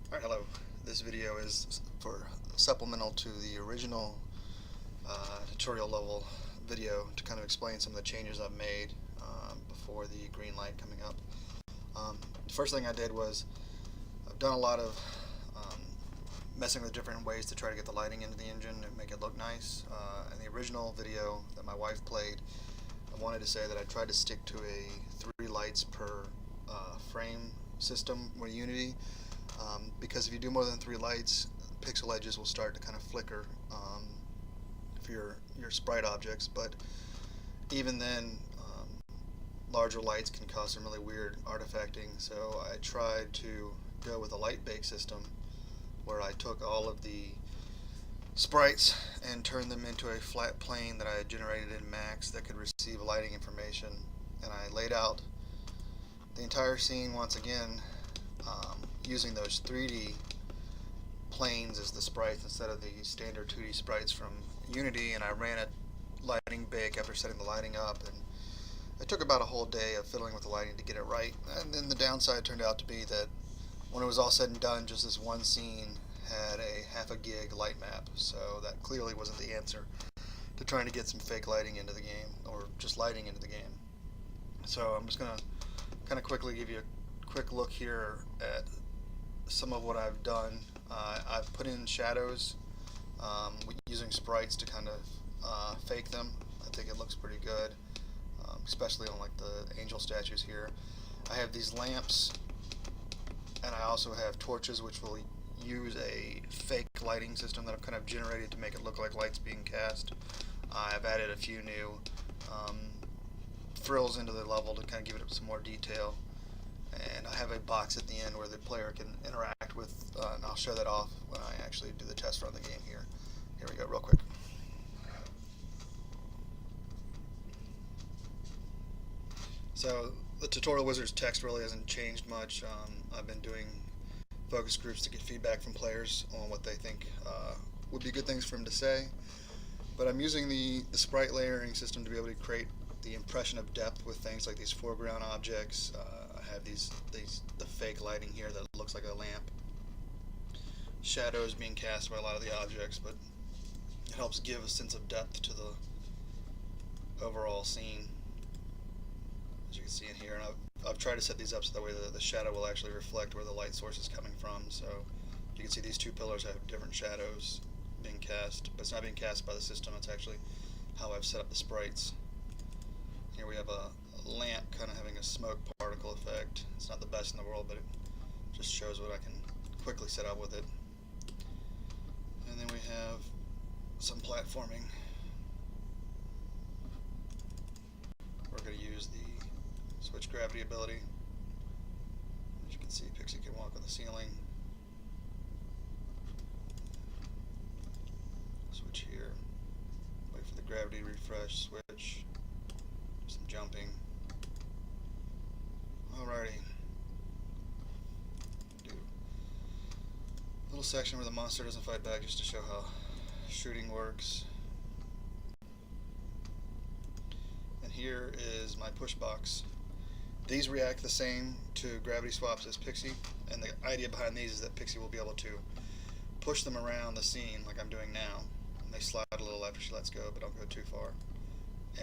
Alright, hello. This video is for supplemental to the original tutorial level video to kind of explain some of the changes I've made before the green light coming up. The first thing I did was I've done a lot of messing with different ways to try to get the lighting into the engine and make it look nice. In the original video that my wife played, I wanted to say that I tried to stick to a 3 lights per frame system with Unity. Because if you do more than 3 lights, pixel edges will start to kind of flicker for your sprite objects. But even then, larger lights can cause some really weird artifacting. So I tried to go with a light bake system where I took all of the sprites and turned them into a flat plane that I had generated in Max that could receive lighting information. And I laid out the entire scene once again using those 3D planes as the sprites instead of the standard 2D sprites from Unity, and I ran a lighting bake after setting the lighting up, and it took about a whole day of fiddling with the lighting to get it right. And then the downside turned out to be that when it was all said and done, just this one scene had a half a gig light map, so that clearly wasn't the answer to trying to get some fake lighting into the game, or just lighting into the game. So I'm just going to kind of quickly give you a quick look here at some of what I've done. I've put in shadows using sprites to kind of fake them. I think it looks pretty good, especially on like the angel statues here. I have these lamps, and I also have torches which will use a fake lighting system that I've kind of generated to make it look like lights being cast. I've added a few new frills into the level to kind of give it some more detail. And I have a box at the end where the player can interact with, and I'll show that off when I actually do the test run of the game here. Here we go, real quick. So the Tutorial Wizard's text really hasn't changed much. I've been doing focus groups to get feedback from players on what they think would be good things for him to say. But I'm using the sprite layering system to be able to create the impression of depth with things like these foreground objects. I have the fake lighting here that looks like a lamp. Shadows being cast by a lot of the objects, but it helps give a sense of depth to the overall scene, as you can see in here. And I've tried to set these up so that way the shadow will actually reflect where the light source is coming from. So you can see these 2 pillars have different shadows being cast, but it's not being cast by the system. It's actually how I've set up the sprites. Here we have a lamp kind of having a smoke particle effect. It's not the best in the world, but it just shows what I can quickly set up with it. And then we have some platforming. We're going to use the switch gravity ability. As you can see, Pixie can walk on the ceiling. Switch here. Wait for the gravity refresh, switch. Some jumping. Alrighty. Do a little section where the monster doesn't fight back just to show how shooting works. And here is my push box. These react the same to gravity swaps as Pixie, and the idea behind these is that Pixie will be able to push them around the scene like I'm doing now. And they slide a little after she lets go, but don't go too far.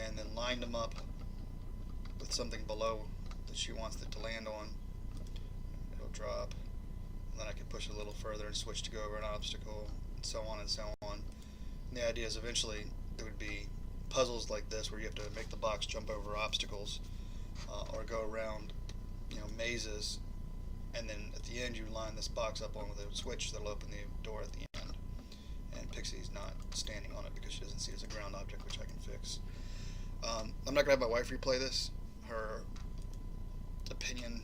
And then line them up with something below that she wants it to land on. It'll drop, and then I can push it a little further and switch to go over an obstacle, and so on and so on. And the idea is eventually there would be puzzles like this where you have to make the box jump over obstacles or go around, mazes, and then at the end you line this box up on with a switch that'll open the door at the end. And Pixie's not standing on it because she doesn't see it as a ground object, which I can fix. I'm not going to have my wife replay this. Her opinion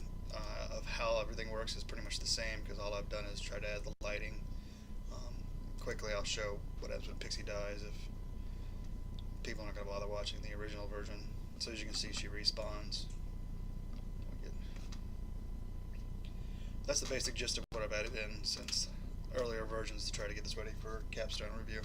of how everything works is pretty much the same, because all I've done is try to add the lighting. Quickly I'll show what happens when Pixie dies if people aren't going to bother watching the original version. So as you can see, she respawns. That's the basic gist of what I've added in since earlier versions to try to get this ready for capstone review.